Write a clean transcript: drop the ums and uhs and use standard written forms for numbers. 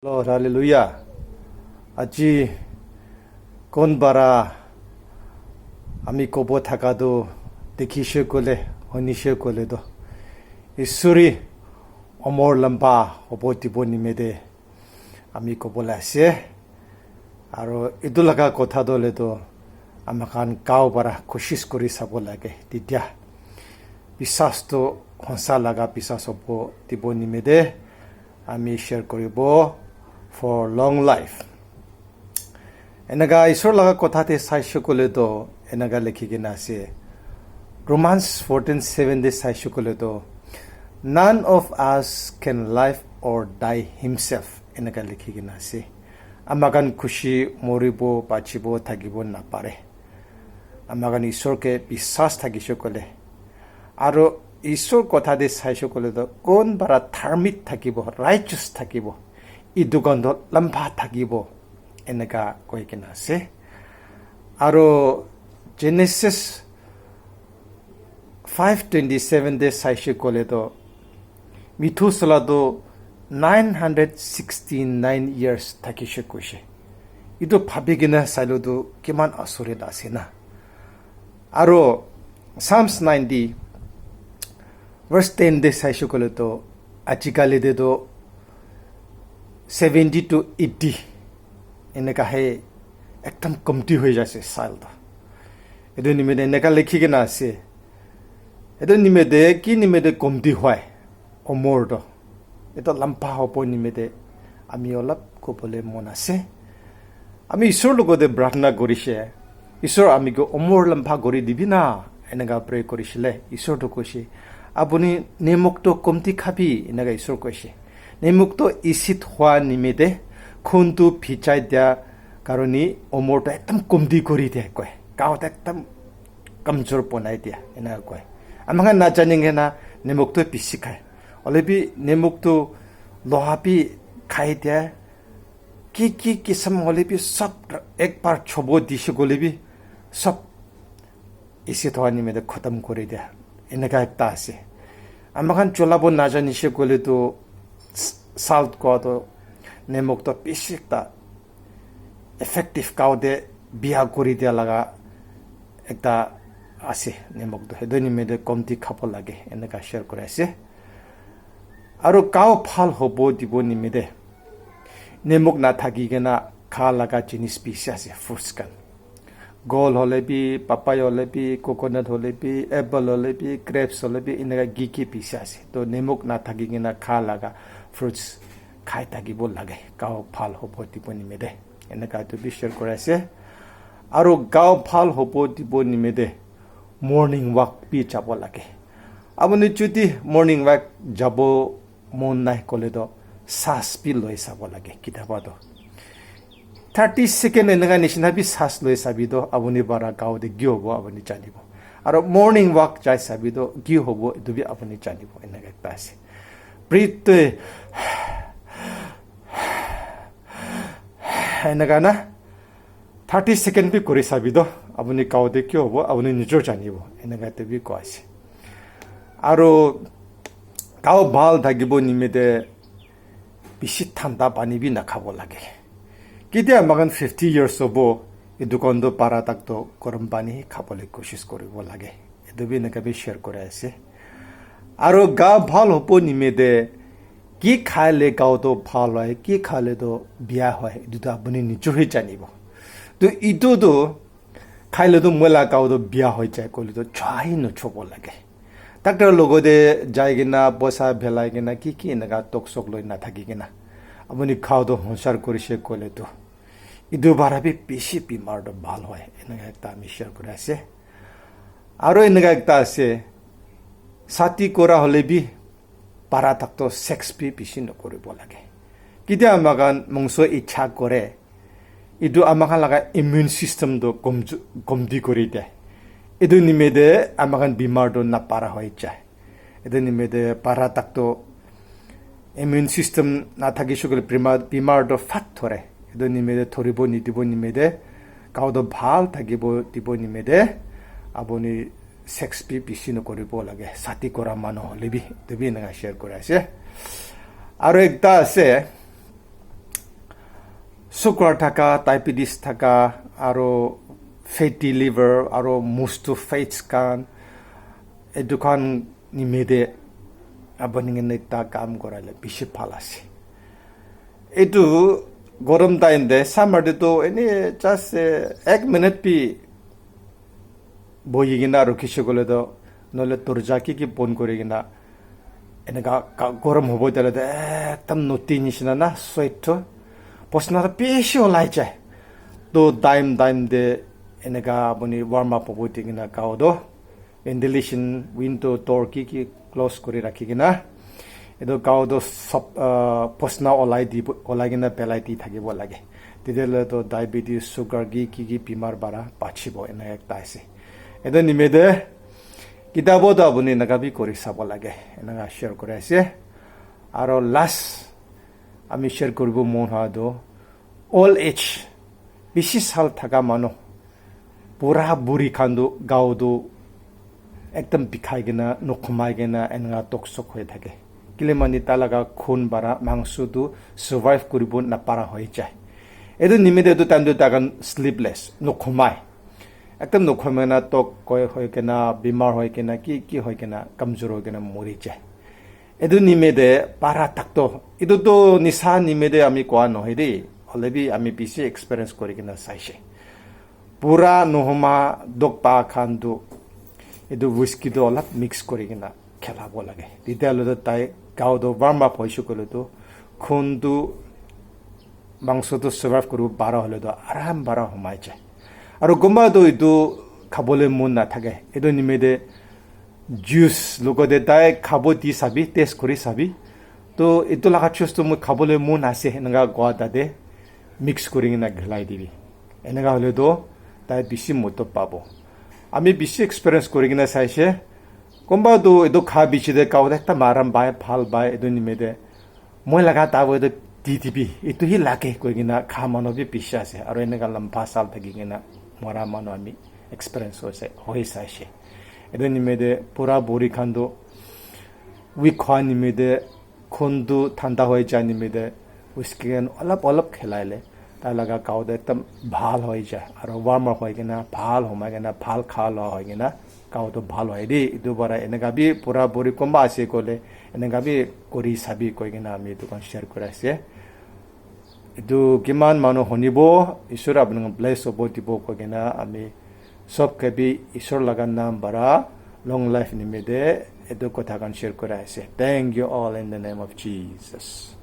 Lord, hallelujah. Aji kon bara ami kobo thakado dekhishe kole honishe kole do isuri omor lamba hobo tibo nimede ami kobo lase aro idulaga kotha dole do amakan kaw bara koshish kori sabo lage tidya bisas to honsa laga bisas hobo tibo nimede ami share koribo for long life. Enaga isor laga kothate saisho kole do enaga lekhigena ase Romans 14:7 de saisho kole do none of us can live or die himself enaga lekhigena ase amagan khushi moribo bachibo thagibo na pare amagan isor ke bisas thagisho kole aro isor kothate saisho kole do kon bara dharmik thagibo righteous thagibo idugondo lamba thagibo enaga koikena ase aro Genesis 5:27 de saishe kole do Methuselah do 969 years thakishe koshe ido phabigena salo do kiman asure dasena aro Psalms 90 verse 10 de saishe kole do achikale de do 70 to 80 এনেকা হে একদম কমতি হৈ যাচ্ছে সালটা এটো নিমেদে এনেকা লিখি কেনা আছে এটো নিমেদে কি নিমেদে কমতি হয় অমৰটো এটো লম্পা হ'ব নিমেদে আমি অলপ কবলে মন আছে আমি ঈশ্বৰ লগতে প্ৰাৰ্থনা কৰিছে ঈশ্বৰ আমিক অমৰ লম্পা কৰি দিবি না এনেকা প্ৰে কৰিছিলে ঈশ্বৰটো কৈছে আপুনি নেমুকটো কমতি খাবি এনেকা ঈশ্বৰ কৈছে নেমুকটো ইচিত হোৱা নিমেদে খুনটো ফিচাই দিয়া কাৰণে অমৰটো একদম কমতি কৰি দিয়ে কয় গাঁৱত একদম কমজোৰ বনাই দিয়া এনেকা কয় আমাক নাজানিঙে না নেমুকটো পিছি খায় অলপি নেমুকটো লহাপি খাই দিয়া কি কিসম অলপি সব একবাৰ ছব দিছে গলেবি সব ইচিত হোৱা নিমেদে খতম কৰি দিয়া এনেকা একটা আছে আমাক চলাব নাজানিছে গলেতো salt kodo nemok to pisikta effective kaude biha kori dia laga ekta ase nemok do hedoni mede komti khapo lage enaka share kore ase aro kaw phal hobo dibo ni mede nemok na thagi gena kha laga jinis pisi ase fruits kan gol holebi papaya holebi coconut holebi apple holebi grapes holebi enaka giki pisi ase to nemok na thagi gena kha laga fruits খাই থাকিব লাগে গাও ভাল হ'ব দিব নিমেদে এনেকা তো বিশ্বাস কৰে আছে আৰু গাও ভাল হ'ব দিব নিমেদে মৰ্নিং ৱাক পি যাব লাগে আপুনি যদি মৰ্নিং ৱাক যাব মন নাই কলে তো শ্বাস পি লৈ চাব লাগে কিতাবা তো 30 সেকেন্ড এনেকা নিচিনা বি শ্বাস লৈ চাবি তো আপুনি বাৰা গাঁৱতে কি হ'ব আপুনি জানিব আৰু মৰ্নিং ৱাক যাই চাবি তো কি হ'ব এইটো বি আপুনি জানিব এনেকা এটা আছে ব্ৰিথ এনেকা না 30 সেকেন্ড বি কৰি চাবি তো আপুনি গাঁৱতে কি হ'ব আপুনি নিজৰ জানিব এনেকা এটা বি কৈ আছে আৰু গাঁও ভাল থাকিব নিমিতে বেছি ঠাণ্ডা পানী বি নাখাব লাগে কেতিয়া আমাক 50 ইয়াৰ্ছ হ'ব এই দোকানটো পাৰা তাকতো গৰম পানী খাবলৈ কোচিছ কৰিব লাগে এইটো বি এনেকা বি শ্বেয়াৰ কৰি আছে আৰু গা ভাল হ'ব নিমিতে কি খাইলে গাঁৱতো ভাল হয় কি খালেতো বিয়া হয় এইটো আপুনি নিজেই জানিব তো ইটোতো খাইলেতো মলা গাঁৱতো বিয়া হৈ যায় ক'লেতো চাই নথব লাগে ডাক্তৰৰ লগতে যাই কিনা পইচা ভেলাই কিনা কি এনেকা টক চক লৈ নাথাকি কিনা আপুনি খাওঁতো সংসাৰ কৰিছে ক'লেতো ইটো বাৰাবি বেছি বেমাৰটো ভাল হয় এনেকা এটা আমি শ্বেয়াৰ কৰি আছে আৰু এনেকা একটা আছে ছাতি কৰা হ'লে বি পাৰা তাকতো সেক্স বি বেছি নকৰিব লাগে কেতিয়া আমাক মংস ইচ্ছা কৰে এইটো আমাক লগা ইমিউন চিষ্টেমটো কমতি কৰি দিয়ে এইটো নিমেদে আমাক বেমাৰটো নাপাৰা হৈ যায় এইটো নিমেদে পাৰা তাকতো ইমিউন চিষ্টেম নাথাকিছে গ'লে বেমাৰটো ফাট ধৰে এইটো নিমেদে ধৰিব নিদিব নিমেদে গাঁৱতো ভাল থাকিব দিব নিমেদে আপুনি সেক্স বি বেছি নকৰিব লাগে ছাতি কৰা মানুহ হ'লে বি এইটো বি এনেকা শ্বেয়াৰ কৰি আছে আৰু একটা আছে sugar থাকা ডায়াবেটিস থাকা আৰু ফেটি লিভাৰ আৰু মুষ্টু ফেটছ কান এদুকান নিমেদে আপুনি এটা কাম কৰালে বেছি ভাল আছে এইটো গৰম টাইম দে সামাৰ দে তো এনে জাষ্ট 1 মিনিট পি বহি কিনা ৰখিছে গ'লে তো নহ'লে দৰ্জা কি বন্ধ কৰি কিনা এনেকা গৰম হ'ব তেলে একদম নটি নিচিনা না চুৱেটটো পচনাটা বেছি ওলাই যায় তো টাইম দে এনেকা আপুনি ৱাৰ্ম আপ হ'ব দি কিনা গাঁৱতো ভেণ্টিলেশ্যন উইণ্ডো ডৰ কি ক্ল'জ কৰি ৰাখি কিনা এইটো গাঁৱতো চব পচনা ওলাই কিনা পেলাই দি থাকিব লাগে তেতিয়াহ'লেতো ডায়েবেটিছ চুগাৰ কি বেমাৰ বাঢ়া বাচিব এনেকৈ একটা আছে এইটো নিমিত্তে কিতাপতো আপুনি এনেকা বি কৰি চাব লাগে এনেকা শ্বেয়াৰ কৰি আছে আৰু লাষ্ট আমি শ্বেয়াৰ কৰিব মন হোৱাটো অল্ড এজ বেছি চাল থকা মানুহ পুৰা বুঢ়ী খান্দো গাঁৱতো একদম বিষাই কিনা নোসোমাই কিনা এনেকা টকচক হৈ থাকে কেলে মানে তাৰ লগা খুন বাঢ়া মাংসটো ছাৰ্ভাইভ কৰিব নাপাৰা হৈ যায় এইটো নিমিত্তে এইটো টাইমটো তাক শ্লিপলেছ নোসোমাই একদম নোসোমাই না টক হৈ কিনা বেমাৰ হৈ কিনা কি হৈ কিনা কমজোৰ হৈ কিনা মৰি যায় এইটো নিমিত্তে পাৰা থাকতো এইটোতো নিচা নিমিত্তে আমি কোৱা নহয় দেই অলৰেডি আমি বেছি এক্সপিৰিয়েঞ্চ কৰি কিনা চাইছে পুৰা নোহোমা দক পা খানটো এইটো হুইস্কিটো অলপ মিক্স কৰি কিনা খেলাব লাগে তেতিয়াহ'লে তাই গাঁৱতো ৱাৰ্ম আপ হৈছোঁ ক'লেতো খুনটো মাংসটো ছাৰ্ভাইভ কৰিব পাৰা হ'লেতো আৰাম বাৰা সোমাই যায় আৰু কোনোবাতো এইটো খাবলৈ মন নাথাকে এইটো নিমিত্তে জুচ লগতে তাই খাব দি চাবি টেষ্ট কৰি চাবি তো এইটো লগা জুচটো মই খাবলৈ মন আছে এনেকুৱা কোৱা তাতে মিক্স কৰি কিনে ঘেলাই দিবি এনেকুৱা হ'লেতো তাই বেছি মতো পাব আমি বেছি এক্সপিৰিয়েঞ্চ কৰি কিনে চাইছে কোনোবাতো এইটো খা বিচিতে গাঁৱত একটা মাৰাম বাই ভাল বাই এইটো নিমিত্তে মই লগা তাবো এইটো দি দিবি এইটোহি লাগে কৈ কিনা খা মানুহ বি বেছি আছে আৰু এনেকুৱা লম্বা চাল থাকি কিনা মৰা মানুহ আমি এক্সপিৰিয়েঞ্চ হৈ চাইছে এইটো নিমিত্তে পুৰা বড়ি খান্দো উইক খোৱা নিমিত্তে খুনটো ঠাণ্ডা হৈ যায় নিমিত্তে হুইস্কি অলপ খেলাইলে তাৰ লগা গাঁৱত একদম ভাল হৈ যায় আৰু ৱাৰ্ম আপ হৈ কিনা ভাল সোমাই কিনা ভাল খোৱা লোৱা হৈ কিনা গাঁৱতো ভাল হয় দেই এইটো পৰা এনেকুৱা বি পুৰা বড়ি কোনোবা আছে ক'লে এনেকুৱা বি কৰি চাবি কৈ কিনা আমি এইটো শ্বেয়াৰ কৰি আছে এইটো কিমান মানুহ শুনিব ঈশ্বৰ আপোনাক ব্লেছ হ'ব দিব কৈ কিনা আমি চব কেবি ঈশ্বৰ লগা নাম বাৰা লং লাইফ নিমিত্তে এইটো কথা শ্বেয়াৰ কৰি আছে thank you all in the name of Jesus